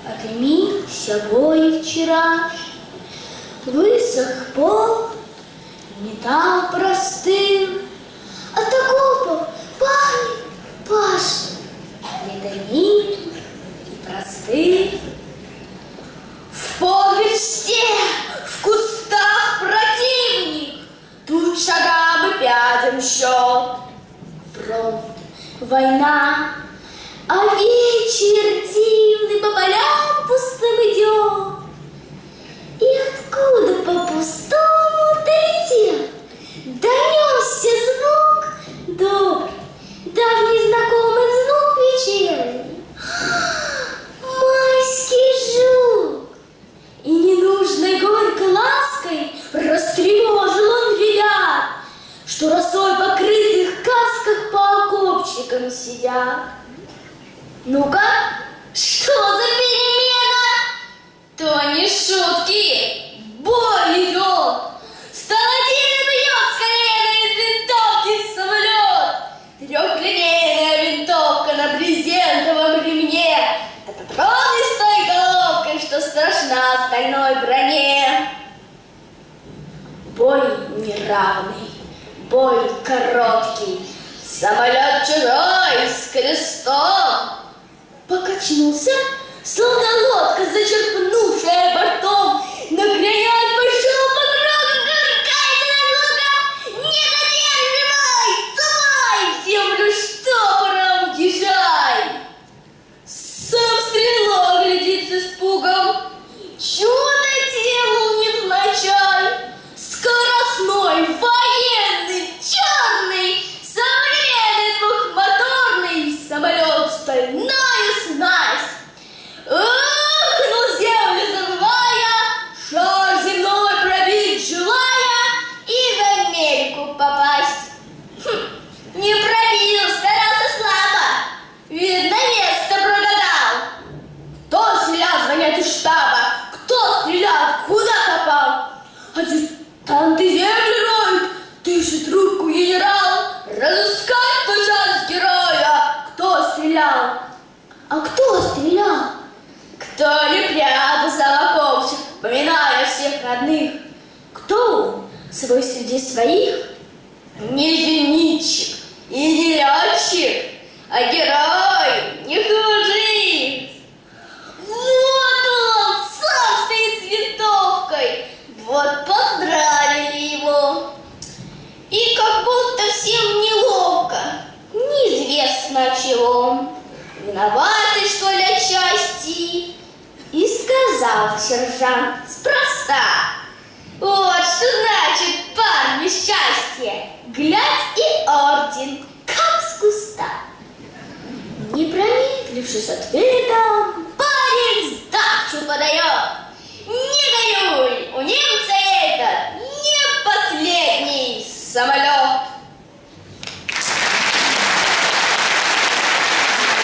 Отымі сягой вчера, высох пол, металл простыл, от окопов пахнет пашней, метамин и простых. В полверсте, в кустах противник, тут шагам и пятым счет. Фронт, война, а вечер дивный по полям пустым идет. И откуда по пустому долетел, донесся звук добрый, давний знакомый звук вечерний. Майский жук. И ненужной горькой лаской растревожил он ребят, что росой покрытых касках по окопчикам сидят. Ну-ка, что за перемена? То не шутки, бой идет. Сталатин бьет с колена из винтовки в самолет. Трехлинейная винтовка на брезентовом ремне. Это патроны с той головкой, что страшна стальной броне. Бой неравный, бой короткий. Самолет чужой с крестом покачнулся, словно лодка, зачерпнувшая бортом. Нагрянять пошел по кругу, гыркайте на луга, не задерживай, давай, в землю штопором езжай. Сам стрелок глядит с испугом, чудо делал невзначай. Скоростной, военный, черный, современный двухмоторный самолет стальной снасть. Ухнул землю забывая, шар земной пробить желая и в Америку попасть. Не пробил, старался слабо, видно, место прогадал. Кто стрелял, звонят из штаба, кто стрелял, куда попал. Адъютанты землю роют, дышит трубку генерал, разыскать пожалуйста героя. Кто стрелял? А кто стрелял? Кто не прятался в окопчик, поминая всех родных? Кто он? Свой среди своих? Не зенитчик и не летчик, а герой не хуже. Вот он, сам стоит с винтовкой. Вот поздравили его. И как будто всем неловко, неизвестно чего. Виноваты, что ли, отчасти? И сказал сержант спроста: вот что значит парню счастье. Глядь, и орден, как с куста. Не промедлившись ответом, парень сдачу подает. Не горюй, у него